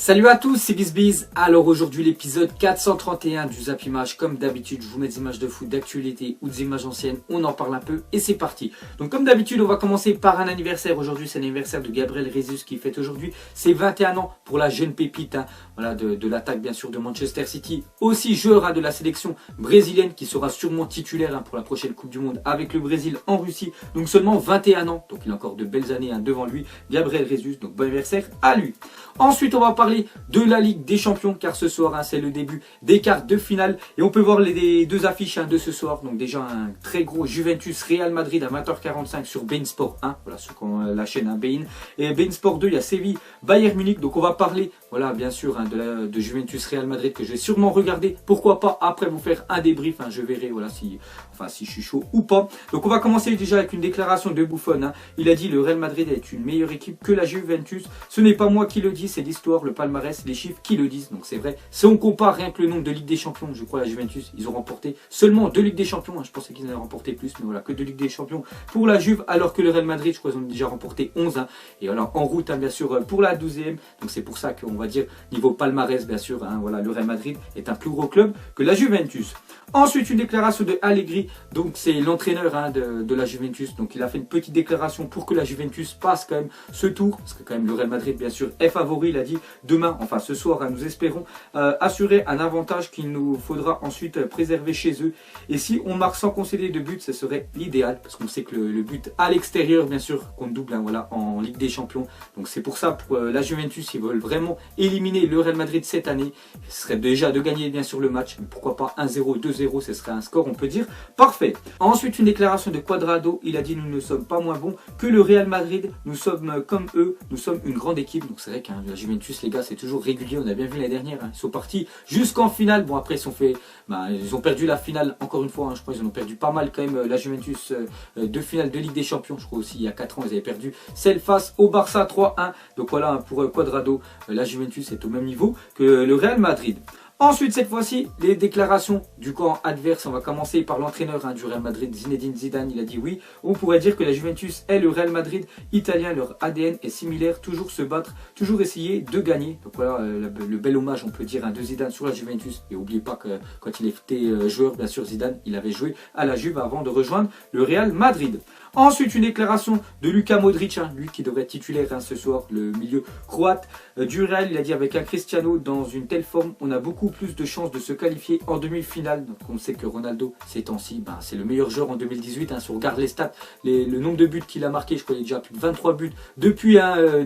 Salut à tous, c'est BizBiz. Alors aujourd'hui l'épisode 431 du Zap Image. Comme d'habitude, je vous mets des images de foot d'actualité ou des images anciennes. On en parle un peu et c'est parti. Donc comme d'habitude, on va commencer par un anniversaire. Aujourd'hui, c'est l'anniversaire de Gabriel Jesus qui fête aujourd'hui ses 21 ans pour la jeune pépite voilà, de l'attaque bien sûr de Manchester City. Aussi joueur de la sélection brésilienne qui sera sûrement titulaire pour la prochaine Coupe du Monde avec le Brésil en Russie. Donc seulement 21 ans. Donc il a encore de belles années devant lui. Gabriel Jesus, donc bon anniversaire à lui. Ensuite, on va parler de la Ligue des Champions car ce soir c'est le début des quarts de finale et on peut voir les deux affiches de ce soir. Donc déjà un très gros Juventus Real Madrid à 20h45 sur beIN Sport 1, voilà ceux qui ont la chaîne beIN, et beIN Sport 2 il y a Séville Bayern Munich. Donc on va parler voilà bien sûr de Juventus Real Madrid que je vais sûrement regarder, pourquoi pas après vous faire un débrief, je verrai voilà si je suis chaud ou pas. Donc on va commencer déjà avec une déclaration de Buffon. Il a dit le Real Madrid est une meilleure équipe que la Juventus. Ce n'est pas moi qui le dis, c'est l'histoire, le palmarès, les chiffres qui le disent. Donc c'est vrai. Si on compare rien que le nombre de Ligue des Champions, je crois la Juventus, ils ont remporté seulement 2 Ligues des Champions. Je pensais qu'ils en avaient remporté plus, mais voilà, que 2 Ligues des Champions pour la Juve, alors que le Real Madrid, je crois qu'ils ont déjà remporté 11. Et voilà, en route bien sûr pour la 12e. Donc c'est pour ça qu'on va dire niveau palmarès bien sûr, voilà, le Real Madrid est un plus gros club que la Juventus. Ensuite, une déclaration de Allegri, donc c'est l'entraîneur de la Juventus, donc il a fait une petite déclaration pour que la Juventus passe quand même ce tour, parce que quand même le Real Madrid bien sûr est favori. Il a dit demain, enfin ce soir, nous espérons assurer un avantage qu'il nous faudra ensuite préserver chez eux, et si on marque sans concéder de but, ce serait l'idéal, parce qu'on sait que le but à l'extérieur bien sûr compte double voilà, en Ligue des Champions. Donc c'est pour ça pour la Juventus, ils veulent vraiment éliminer le Real Madrid cette année. Ce serait déjà de gagner bien sûr le match, mais pourquoi pas 1-0, 2-0, ce serait un score on peut dire parfait. Ensuite, une déclaration de Cuadrado, il a dit nous ne sommes pas moins bons que le Real Madrid, nous sommes comme eux, nous sommes une grande équipe. Donc c'est vrai que la Juventus les gars c'est toujours régulier, on a bien vu l'année dernière, ils sont partis jusqu'en finale. Bon après ils ont perdu la finale encore une fois, je crois qu'ils en ont perdu pas mal quand même la Juventus, deux finales de Ligue des Champions, je crois aussi il y a 4 ans ils avaient perdu celle face au Barça 3-1. Donc voilà pour Cuadrado, la Juventus est au même niveau que le Real Madrid. Ensuite, cette fois-ci, les déclarations du camp adverse. On va commencer par l'entraîneur du Real Madrid, Zinedine Zidane. Il a dit oui, on pourrait dire que la Juventus est le Real Madrid italien. Leur ADN est similaire, toujours se battre, toujours essayer de gagner. Donc voilà, le bel hommage, on peut dire, de Zidane sur la Juventus. Et n'oubliez pas que quand il était joueur, bien sûr, Zidane, il avait joué à la Juve avant de rejoindre le Real Madrid. Ensuite, une déclaration de Luka Modric, lui qui devrait être titulaire ce soir, le milieu croate du Real. Il a dit avec un Cristiano dans une telle forme, on a beaucoup plus de chances de se qualifier en demi-finale. Donc on sait que Ronaldo, ces temps-ci, c'est le meilleur joueur en 2018. Si on regarde les stats, le nombre de buts qu'il a marqué, je crois qu'il a déjà plus de 23 buts depuis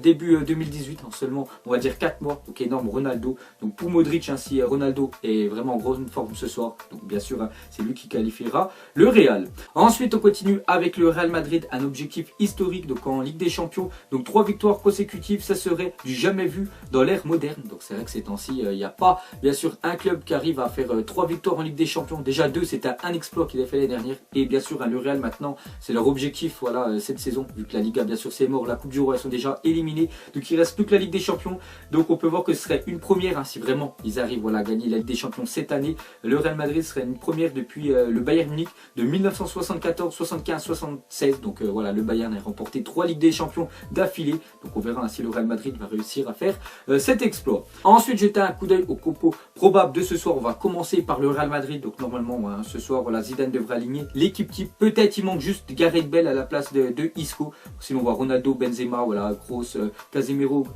début 2018, en seulement, on va dire 4 mois. Donc énorme Ronaldo. Donc pour Modric, si Ronaldo est vraiment en grande forme ce soir, donc bien sûr, c'est lui qui qualifiera le Real. Ensuite, on continue avec le Real Madrid, un objectif historique donc en Ligue des Champions. Donc 3 victoires consécutives, ça serait du jamais vu dans l'ère moderne. Donc c'est vrai que ces temps-ci, il n'y a pas bien sûr un club qui arrive à faire 3 victoires en Ligue des Champions. Déjà 2, c'était un exploit qu'il a fait l'année dernière. Et bien sûr, le Real maintenant, c'est leur objectif voilà, cette saison. Vu que la Liga, bien sûr, c'est mort. La Coupe du Roi, ils sont déjà éliminés. Donc il ne reste plus que la Ligue des Champions. Donc on peut voir que ce serait une première si vraiment ils arrivent voilà, à gagner la Ligue des Champions cette année. Le Real Madrid serait une première depuis le Bayern Munich de 1974, 75, 76. Donc voilà, le Bayern a remporté 3 Ligues des Champions d'affilée. Donc on verra si le Real Madrid va réussir à faire cet exploit. Ensuite, jeter un coup d'œil au compo probable de ce soir. On va commencer par le Real Madrid. Donc normalement, ce soir, voilà, Zidane devrait aligner l'équipe type. Peut-être il manque juste Gareth Bale à la place de Isco. Sinon, on voit Ronaldo, Benzema, voilà, Kroos, Casemiro,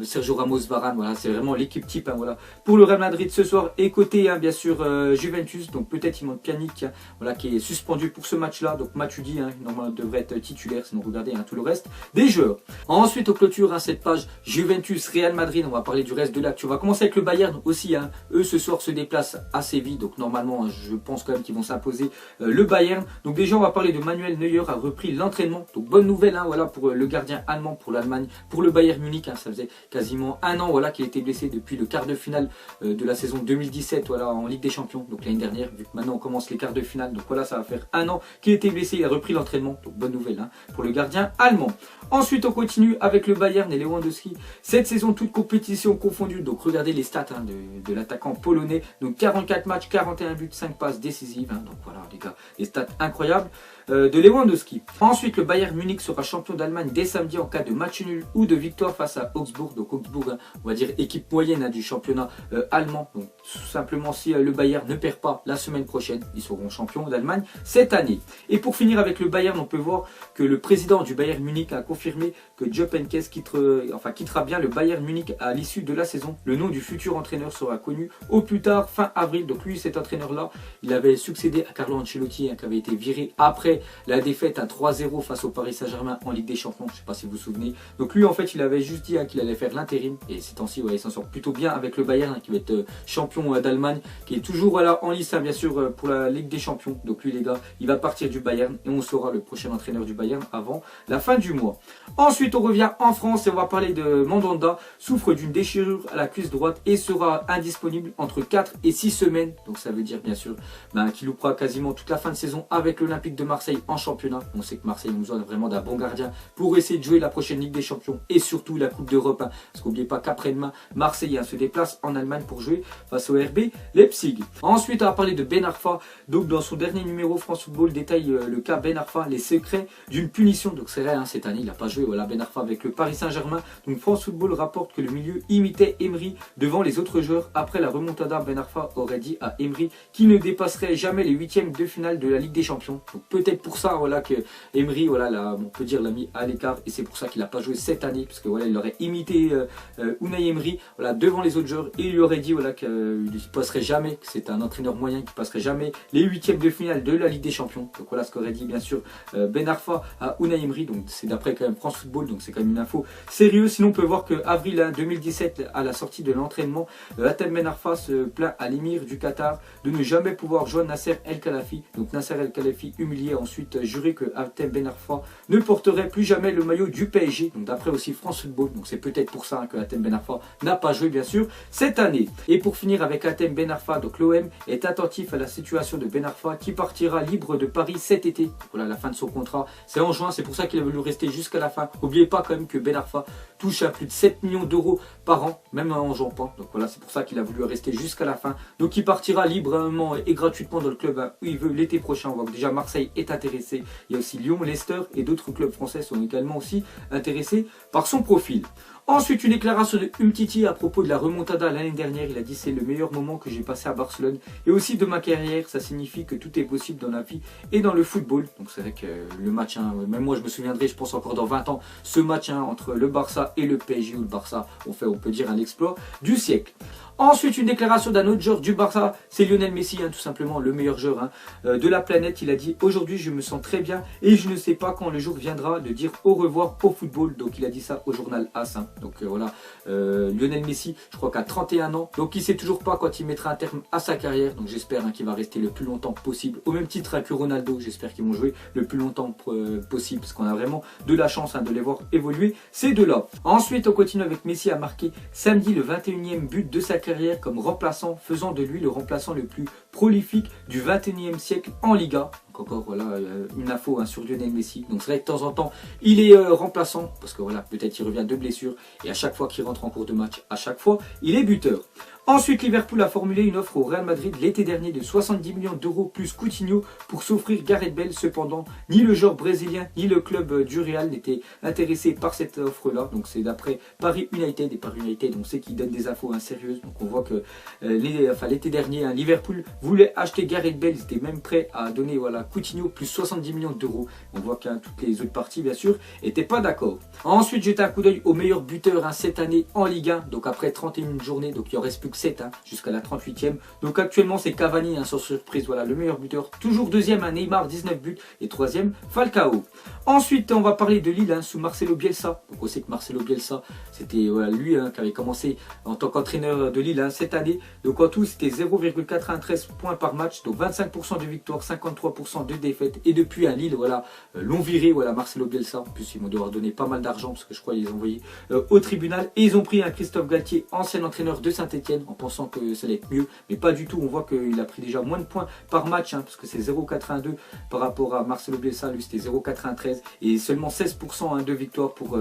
Sergio Ramos, Varane. Voilà, c'est vraiment l'équipe type voilà, pour le Real Madrid ce soir. Et côté, bien sûr, Juventus. Donc peut-être il manque Pjanic, voilà, qui est suspendu pour ce match-là. Donc Matuidi, normalement, devrait être titulaire. Sinon, regardez tout le reste des joueurs. Ensuite, on clôture cette page Juventus Real Madrid. On va parler du reste de l'actu. On va commencer avec le Bayern aussi. Eux, ce soir, se déplacent à Séville. Donc, normalement, je pense quand même qu'ils vont s'imposer le Bayern. Donc, déjà, on va parler de Manuel Neuer a repris l'entraînement. Donc, bonne nouvelle voilà, pour le gardien allemand, pour l'Allemagne, pour le Bayern Munich. Ça faisait quasiment un an voilà, qu'il était blessé depuis le quart de finale de la saison 2017 voilà, en Ligue des Champions. Donc, l'année dernière, vu que maintenant on commence les quarts de finale. Donc, voilà, ça va faire un an qu'il était blessé. Il a repris l'entraînement. Donc, bonne nouvelle pour le gardien allemand. Ensuite, on continue avec le Bayern et Lewandowski. Cette saison, toute compétition confondue. Donc, regardez les stats de l'attaquant polonais. Donc, 44 matchs, 41 buts, 5 passes décisives. Donc, voilà, les gars, les stats incroyables. de Lewandowski. Ensuite, le Bayern Munich sera champion d'Allemagne dès samedi en cas de match nul ou de victoire face à Augsbourg. Donc Augsbourg, hein, on va dire équipe moyenne du championnat allemand. Donc tout simplement, si le Bayern ne perd pas la semaine prochaine, ils seront champions d'Allemagne cette année. Et pour finir avec le Bayern, on peut voir que le président du Bayern Munich a confirmé que Jupp Heynckes quittera bien le Bayern Munich à l'issue de la saison. Le nom du futur entraîneur sera connu au plus tard fin avril. Donc lui, cet entraîneur-là, il avait succédé à Carlo Ancelotti, hein, qui avait été viré après la défaite à 3-0 face au Paris Saint-Germain en Ligue des Champions. Je ne sais pas si vous vous souvenez. Donc lui, en fait, il avait juste dit, hein, qu'il allait faire l'intérim. Et ces temps-ci, ouais, il s'en sort plutôt bien avec le Bayern, hein, qui va être champion d'Allemagne, qui est toujours en lice, hein, bien sûr, pour la Ligue des Champions. Donc lui, les gars, il va partir du Bayern et on saura le prochain entraîneur du Bayern avant la fin du mois. Ensuite, on revient en France et on va parler de Mandanda. Souffre d'une déchirure à la cuisse droite et sera indisponible entre 4 et 6 semaines. Donc ça veut dire bien sûr qu'il loupera quasiment toute la fin de saison avec l'Olympique de Marseille en championnat. On sait que Marseille a besoin vraiment d'un bon gardien pour essayer de jouer la prochaine Ligue des Champions et surtout la Coupe d'Europe. Hein, parce qu'oubliez pas qu'après-demain, Marseille se déplace en Allemagne pour jouer face au RB Leipzig. Ensuite, on va parler de Ben Arfa. Donc dans son dernier numéro, France Football détaille le cas Ben Arfa, les secrets d'une punition. Donc c'est vrai, hein, cette année, il n'a pas joué. Voilà, Ben Arfa avec le Paris Saint-Germain. Donc France Football rapporte que le milieu imitait Emery devant les autres joueurs. Après la remontada, Ben Arfa aurait dit à Emery qu'il ne dépasserait jamais les huitièmes de finale de la Ligue des Champions. Donc peut-être pour ça, voilà, que Emery, voilà, on peut dire, l'a mis à l'écart et c'est pour ça qu'il n'a pas joué cette année, parce que voilà, il aurait imité Unai Emery, voilà, devant les autres joueurs et il lui aurait dit, voilà, qu'il ne passerait jamais, que c'est un entraîneur moyen qui passerait jamais les huitièmes de finale de la Ligue des Champions. Donc voilà ce qu'aurait dit bien sûr Ben Arfa à Unai Emery. Donc c'est d'après quand même France Football, donc c'est quand même une info sérieuse. Sinon on peut voir que avril 2017, à la sortie de l'entraînement, Hatem Ben Arfa se plaint à l'émir du Qatar de ne jamais pouvoir joindre Nasser El Khelaifi. Donc Nasser El Khelaifi, humilié, a ensuite juré que Hatem Ben Arfa ne porterait plus jamais le maillot du PSG. Donc d'après aussi France Football, donc c'est peut-être pour ça, hein, que Hatem Ben Arfa n'a pas joué bien sûr cette année. Et pour finir avec Hatem Ben Arfa, donc l'OM est attentif à la situation de Ben Arfa qui partira libre de Paris cet été. Donc voilà, la fin de son contrat, c'est en juin, c'est pour ça qu'il a voulu rester jusqu'à la fin. N'oubliez pas quand même que Ben Arfa touche à plus de 7 millions d'euros par an, même en jouant pas. Donc voilà, c'est pour ça qu'il a voulu rester jusqu'à la fin. Donc il partira librement et gratuitement dans le club, hein, où il veut l'été prochain. On voit que déjà Marseille est intéressé. Il y a aussi Lyon, Leicester et d'autres clubs français sont également aussi intéressés par son profil. Ensuite, une déclaration de Umtiti à propos de la remontada l'année dernière. Il a dit: c'est le meilleur moment que j'ai passé à Barcelone et aussi de ma carrière. Ça signifie que tout est possible dans la vie et dans le football. Donc c'est vrai que le match, hein, même moi je me souviendrai, je pense encore dans 20 ans, ce match, hein, entre le Barça et le PSG, où le Barça on peut dire un exploit du siècle. Ensuite, une déclaration d'un autre joueur du Barça, c'est Lionel Messi, hein, tout simplement le meilleur joueur, hein, de la planète. Il a dit: aujourd'hui je me sens très bien et je ne sais pas quand le jour viendra de dire au revoir au football. Donc il a dit ça au journal AS, hein. Donc voilà, Lionel Messi, je crois qu'à 31 ans, donc il ne sait toujours pas quand il mettra un terme à sa carrière. Donc j'espère, hein, qu'il va rester le plus longtemps possible, au même titre, hein, que Ronaldo. J'espère qu'ils vont jouer le plus longtemps possible, parce qu'on a vraiment de la chance, hein, de les voir évoluer ces deux-là. Ensuite, on continue avec Messi à marquer samedi le 21e but de sa carrière comme remplaçant, faisant de lui le remplaçant le plus prolifique du 21e siècle en Liga. Donc encore voilà, une info, hein, sur Lionel Messi. Donc c'est vrai que de temps en temps il est remplaçant, parce que voilà, peut-être il revient de blessure et à chaque fois qu'il rentre en cours de match, à chaque fois il est buteur. Ensuite, Liverpool a formulé une offre au Real Madrid l'été dernier de 70 millions d'euros plus Coutinho pour s'offrir Gareth Bale. Cependant, ni le joueur brésilien ni le club du Real n'étaient intéressés par cette offre-là. Donc c'est d'après Paris United, et Paris United, on sait qu'ils donnent des infos, hein, sérieuses. Donc on voit que l'été dernier, hein, Liverpool voulait acheter Gareth Bale. Ils étaient même prêts à donner, voilà, Coutinho plus 70 millions d'euros. On voit que, hein, toutes les autres parties, bien sûr, n'étaient pas d'accord. Ensuite, jetez un coup d'œil au meilleur buteur, hein, cette année en Ligue 1. Donc après 31 journées, donc il en reste plus 7, hein, jusqu'à la 38e. Donc actuellement c'est Cavani, hein, sans surprise, voilà, le meilleur buteur. Toujours deuxième, hein, Neymar, 19 buts, et troisième Falcao. Ensuite on va parler de Lille, hein, sous Marcelo Bielsa. Donc on sait que Marcelo Bielsa, c'était, voilà, lui, hein, qui avait commencé en tant qu'entraîneur de Lille, hein, cette année. Donc en tout c'était 0,93 points par match, donc 25% de victoire, 53% de défaite. Et depuis, à Lille, voilà, l'ont viré, voilà, Marcelo Bielsa. En plus ils vont devoir donner pas mal d'argent, parce que je crois qu'ils les ont envoyés au tribunal. Et ils ont pris un Christophe Galtier, ancien entraîneur de Saint-Etienne. en pensant que ça allait être mieux, mais pas du tout. On voit qu'il a pris déjà moins de points par match, parce que c'est 0,82 par rapport à Marcelo Bielsa, lui c'était 0,93 et seulement 16% de victoire pour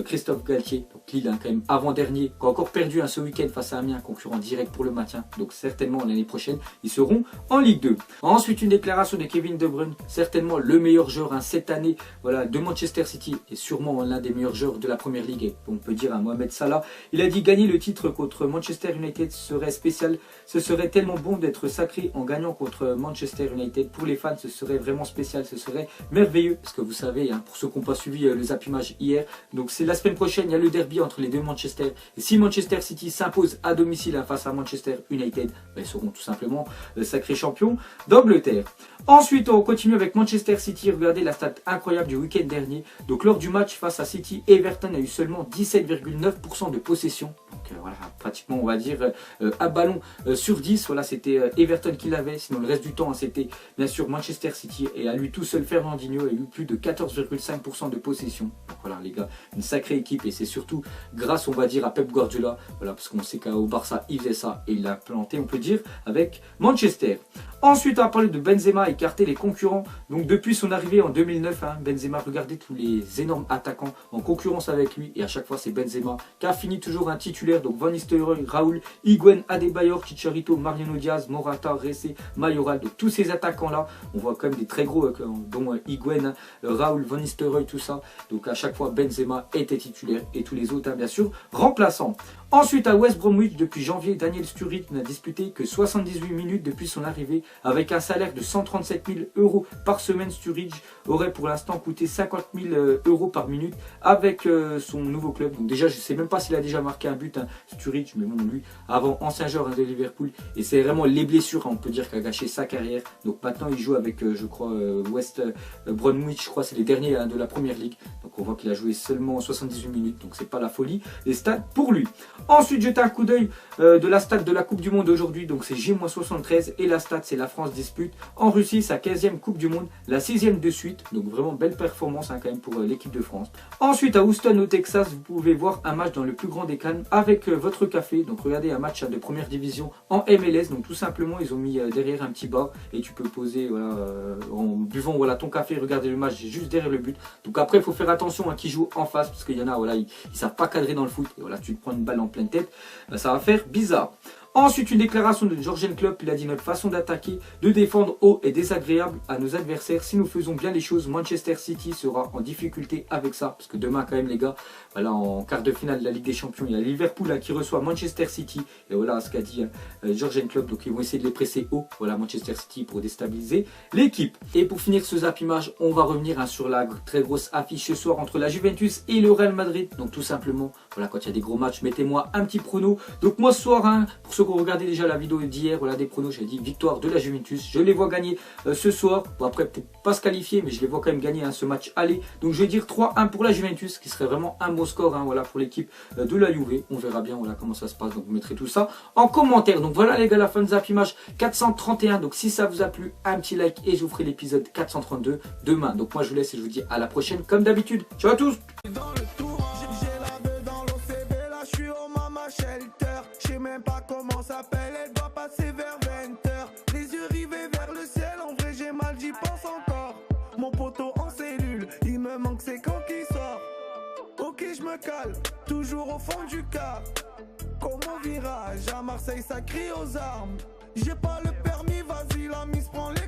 Christophe Galtier. Donc Lille quand même avant-dernier, qui a encore perdu ce week-end face à Amiens, concurrent direct pour le maintien. Donc certainement l'année prochaine, ils seront en Ligue 2. Ensuite, une déclaration de Kevin De Bruyne, certainement le meilleur joueur cette année de Manchester City et sûrement l'un des meilleurs joueurs de la Première Ligue. Et on peut dire à Mohamed Salah, il a dit gagner le titre contre Manchester United serait spécial. Ce serait tellement bon d'être sacré en gagnant contre Manchester United. Pour les fans, ce serait vraiment spécial, ce serait merveilleux. Parce que vous savez, pour ceux qui n'ont pas suivi le zappimage hier, donc c'est la semaine prochaine, il y a le derby entre les deux Manchester. Et si Manchester City s'impose à domicile face à Manchester United, ils seront tout simplement sacrés champions d'Angleterre. Ensuite, on continue avec Manchester City. Regardez la stat incroyable du week-end dernier. Donc lors du match face à City, Everton a eu seulement 17,9% de possession. Donc voilà, pratiquement on va dire à ballon sur 10. Voilà, c'était Everton qui l'avait. Sinon le reste du temps, c'était bien sûr Manchester City. Et à lui tout seul, Fernandinho a eu plus de 14,5% de possession. Donc voilà les gars, une sacrée équipe. Et c'est surtout grâce, on va dire, à Pep Guardiola. Voilà, parce qu'on sait qu'au Barça, il faisait ça. Et il l'a planté, on peut dire, avec Manchester. Ensuite, on va parler de Benzema, écarter les concurrents. Donc depuis son arrivée en 2009, Benzema, regardez tous les énormes attaquants en concurrence avec lui. Et à chaque fois, c'est Benzema qui a fini toujours un titulaire. Donc Van Nistelrooy, Raoul, Higuaín, Adebayor, Chicharito, Mariano Diaz, Morata, Ressé, Mayoral. Donc tous ces attaquants-là, on voit quand même des très gros, dont Higuaín, Raoul, Van Nistelrooy, tout ça. Donc à chaque fois, Benzema était titulaire et tous les autres, bien sûr, remplaçants. Ensuite, à West Bromwich, depuis janvier, Daniel Sturridge n'a disputé que 78 minutes depuis son arrivée. Avec un salaire de 137 000 € par semaine, Sturridge aurait pour l'instant coûté 50 000 € par minute avec son nouveau club. Donc déjà, je ne sais même pas s'il a déjà marqué un but, Sturridge, mais bon, lui, avant, ancien joueur de Liverpool. Et c'est vraiment les blessures, on peut dire, qui a gâché sa carrière. Donc maintenant, il joue avec, je crois, West Bromwich, je crois, c'est les derniers de la Première Ligue. Donc on voit qu'il a joué seulement 78 minutes, donc c'est pas la folie. Les stats pour lui. Ensuite, jetez un coup d'œil de la stat de la Coupe du Monde aujourd'hui. Donc c'est J-73 et la stat, c'est la France dispute en Russie sa 15e Coupe du Monde, la 6e de suite. Donc vraiment belle performance quand même pour l'équipe de France. Ensuite, à Houston au Texas, vous pouvez voir un match dans le plus grand des calmes avec votre café. Donc regardez un match de première division en MLS. Donc tout simplement, ils ont mis derrière un petit bar et tu peux poser en buvant ton café, regarder le match juste derrière le but. Donc après, il faut faire attention à qui joue en face parce qu'il y en a, ils savent pas cadrer dans le foot. Et voilà, tu te prends une balle en pleine tête, ça va faire bizarre. Ensuite, une déclaration de Jürgen Klopp, il a dit notre façon d'attaquer, de défendre haut est désagréable à nos adversaires. Si nous faisons bien les choses, Manchester City sera en difficulté avec ça. Parce que demain quand même les gars, en quart de finale de la Ligue des Champions, il y a Liverpool qui reçoit Manchester City. Et voilà ce qu'a dit Jürgen Klopp, donc ils vont essayer de les presser haut, Manchester City pour déstabiliser l'équipe. Et pour finir ce zappimage, on va revenir sur la très grosse affiche ce soir entre la Juventus et le Real Madrid. Donc tout simplement, quand il y a des gros matchs, mettez-moi un petit prono. Donc moi ce soir, pour ceux qui ont regardé déjà la vidéo d'hier, des pronos, j'ai dit victoire de la Juventus. Je les vois gagner ce soir. Bon après peut-être pas se qualifier, mais je les vois quand même gagner ce match aller. Donc je vais dire 3-1 pour la Juventus, qui serait vraiment un beau score pour l'équipe de la Juve. On verra bien comment ça se passe. Donc vous mettrez tout ça en commentaire. Donc voilà les gars, la fin de zappimage 431. Donc si ça vous a plu, un petit like et je vous ferai l'épisode 432 demain. Donc moi je vous laisse et je vous dis à la prochaine comme d'habitude. Ciao à tous. Je sais même pas comment s'appelle, elle doit passer vers 20h. Les yeux rivés vers le ciel, en vrai j'ai mal, j'y pense encore. Mon poteau en cellule, il me manque c'est quand qu'il sort. Ok je me cale, toujours au fond du car. Comme au virage, à Marseille ça crie aux armes. J'ai pas le permis, vas-y la mise prend les